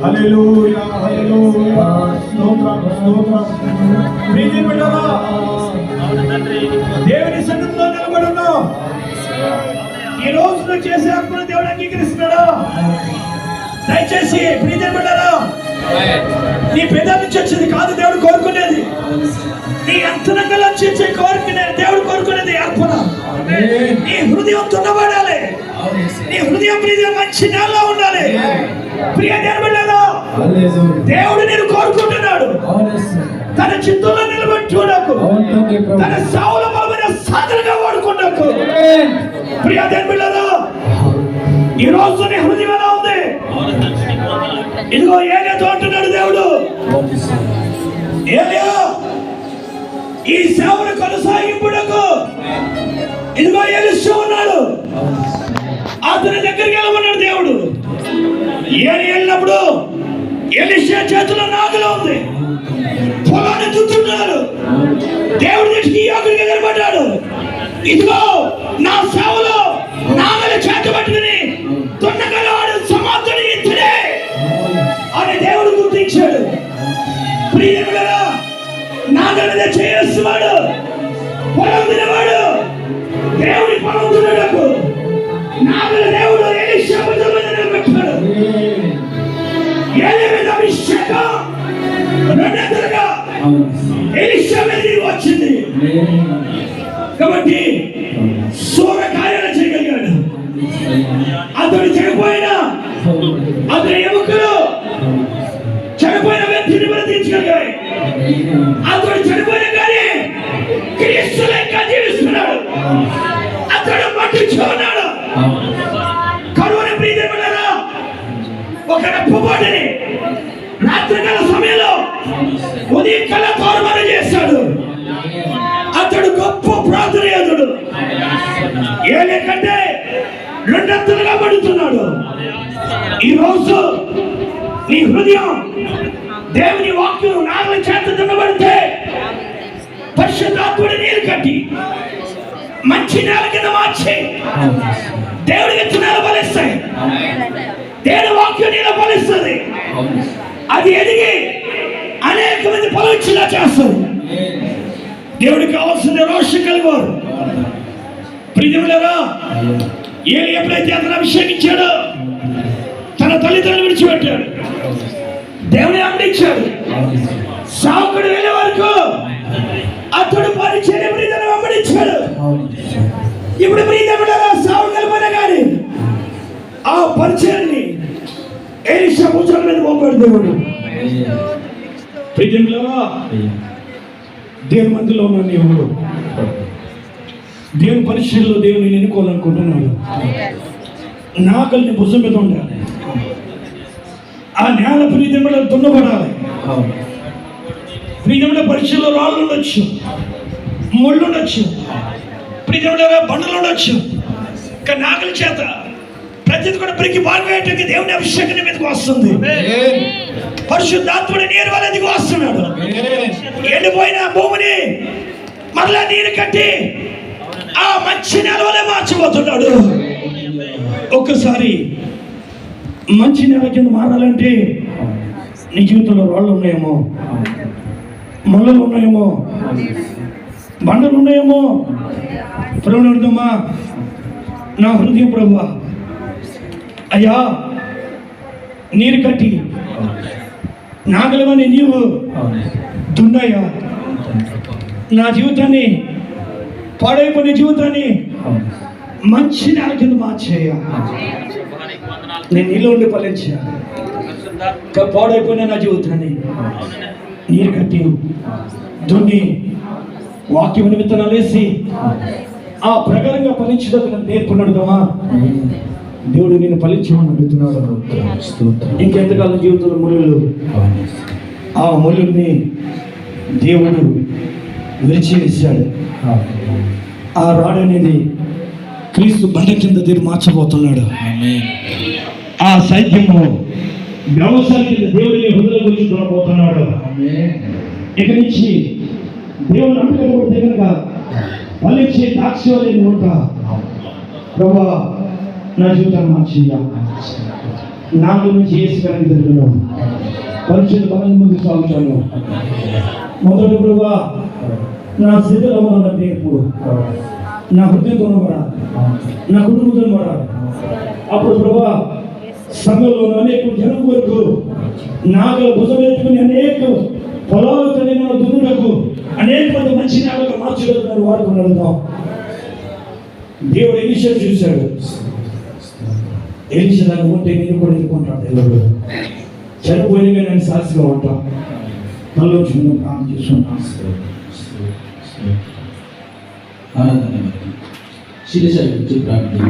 హల్లెలూయా హల్లెలూయా స్తోత్రం స్తోత్రం. ప్రీతి బిడ్డలారా, దేవుని సన్నిధిలో నిలబడి ఉన్నాం. ఈ రోజు నువ్వు చేసే అర్పణ దేవుడు అంగీకరిస్తున్నాడా? దయచేసి ప్రీతి బిడ్డలారా, నీ పెదవి నుంచి వచ్చేది కాదు దేవుడు కోరుకునేది. నీ అంతరంగంలో వచ్చే కోరుకునేది దేవుడు కోరుకునేది అర్పణ. నీ హృదయం తున్నబడాలి. నీ హృదయం మంచి నేలలో ఉండాలి. ప్రియ దేవుడా, దేవుడు నేను కోరుకుంటున్నాడు. తన చిత్తంలో నిలబెట్టుకోవడానికి, తన సావుల బలమైన సాధనగా వాడుకోవడానికి. ప్రియ దేవుడా, ఈ రోజు నీ హృదయం ఎలా ఉంది? ఇదిగో ఏలియాతో అంటున్నాడు దేవుడు, ఏలియా ఈ సేవను కొనసాగింపుడకు ఇదిగో ఎలీషా ఉన్నాడు. అతని దగ్గరికి వెళ్ళమన్నాడు దేవుడు. వెళ్ళినప్పుడు ఎలీషా చేతిలో నాగలి ఉంది, పొలాన్ని దున్నుతున్నాడు. దేవుడి దృష్టికి యోగుడిగా నిలబడ్డాడు. ఇదిగో నా సేవలో నాగలి చేతి పట్టుకుని దున్నగలవాడు సమాధుడు ఇతడే అని దేవుడు గుర్తించాడు. ప్రియములారా, నాగలి మీద చేస్తున్నాడు, పొలం తినవాడు దేవుడి పొలం దున్నడకు నాగలి దేవుడు ఎలీషా మీద నిలబెట్టాడు. ఏలీ మీద అభిషేకం రెండంతలుగా ఎలీషా మీద వచ్చింది. కాబట్టి సూర కార్యాలు చేయగలిగాడు. అతడు చనిపోయినా, అతని ఎముకలు చనిపోయిన వ్యక్తిని బ్రతికించగలిగాయి. అతడు చనిపోయిన కానీ క్రీస్తులో ఇంకా జీవిస్తున్నాడు. అతడు మట్టించు ఉన్నాడు. కరువుని ప్రియమైనరా, ఒక రెప్పపాటుని రాత్రికాల సమయంలో ఉదయం కళ తోరమన చేశాడు. అతడు గొప్ప ప్రార్థనీయుడు. ఏలీ కంటే రెండంతలుగా పడుతున్నాడు. ఈ రోజు నీ హృదయం దేవుని వాక్యం నాగలి చేత దున్నబడితే పరిశుద్ధాత్ముడి నీరు కట్టి మంచి నేల కింద మార్చి దేవుడి విత్తనాలు ఫలిస్తాయి. దేవుని వాక్యం నీలో ఫలిస్తుంది. అది ఎదిగి అనేక మంది ఫలించేలా చేస్తుంది. దేవుడికి కావాల్సిన రోషం కలిగారు. ప్రియములారా, ఏలీ ఎప్పుడైతే అతను అభిషేకించాడో తన తల్లిదండ్రులు విడిచిపెట్టాడు, దేవుని అందించాడు. సాకుడు వెళ్ళే వరకు అతడు పరిచయం ప్రియతను వెంబడించాడు. ఇప్పుడు ప్రియములారా, సావు కలిపోయినా కానీ ఆ పరిచయాన్ని ఎలీషా భుజాల మీద మోపాడు దేవుడు. ప్రియములారా, దేవుని మధ్యలో ఉన్న నీవు దేవుని పరిచయంలో దేవుని ఎన్నుకోవాలనుకుంటున్నాడు. నాగల్ని భుజం మీద ఉండాలి. ఆ నేల ప్రియముల దున్నబడాలి. ప్రియముల పరిచయంలో రాళ్ళు ఉండొచ్చు, ముళ్ళు ఉండొచ్చు, ప్రియముల బండలు ఉండొచ్చు. కానీ నాగలి చేత ప్రతిది కూడా పెరిగి బాగుపోయేటకి దేవుని అభిషేకం మీదకి వస్తుంది. పరిశుద్ధాత్ముడి నీరు వల్ల దిగి వస్తున్నాడు. ఎండిపోయిన భూమిని మరలా నీరు కట్టి ఆ మంచి నేల వల్ల మార్చిపోతున్నాడు. ఒక్కసారి మంచి నేల కింద మారాలంటే నీ జీవితంలో రాళ్ళు ఉన్నాయేమో, ముళ్ళలు ఉన్నాయేమో, బండలు ఉన్నాయేమో. ప్రభువా, నా హృదయం ప్రభువా, అయ్యా నీరు కట్టి నాగలమని నీవు దున్నాయా నా జీవితాన్ని, పాడైపోయిన జీవితాన్ని మంచి నేల కింద మార్చేయ్యా. నేను నీలో ఉండి ఫలించా. పాడైపోయిన నా జీవితాన్ని నీరు కట్టి దున్ని వాక్యం విత్తనాలు వేసి ఆ ప్రకారంగా ఫలించడం నేర్పున్నాడుదమ్మా. దేవుడు నేను ఫలించమని అడుగుతున్నాడు. ఇంకెంతకాలం జీవితంలో ముళ్ళు, ఆ ముళ్ళుని దేవుడు విరిచివేశాడు. ఆ రాడు అనేది క్రీస్తు బండ కింద దేవుడు మార్చబోతున్నాడు. ఆ సైద్యము వ్యవసాయం కింద దేవుడిని హృదయ గురించి చూడబోతున్నాడు. ఇక నుంచి దేవుడు అంటుకోబడితే కనుక ఫలించే ద్రాక్ష ఉంటా. ప్రభా, నా జీవితాన్ని మార్చేయ్యా. నా గురించి ఏసు కనుక తిరుగుతున్నాం పరిశుద్ధ పనులు ముందు సాగుతాను. మొదటి ప్రభువా నా స్థితిలో ఉన్న తీర్పు నా హృదయంతో కూడా నా కుటుంబంతో కూడా అప్పుడు ప్రభా సంఘంలో అనేక జనం వరకు నాగల భుజం ఎత్తుకుని అనేక పొలాలు కలిగిన దున్నులకు అనేక మంది మంచి నాగలు మార్చగలుగుతారు వాడుకొని అడుగుతాం. దేవుడు ఎలిషా చూశాడు. ఎలిషా దాన్ని ఉంటే నేను కూడా ఎదుర్కొంటాడు. దేవుడు చనిపోయినగా నేను సాక్షిగా ఉంటాం. తల్లోచుకున్నాం ప్రాణం చేసుకుంటాం. ఆనందంగా శిరీష ప్రార్థన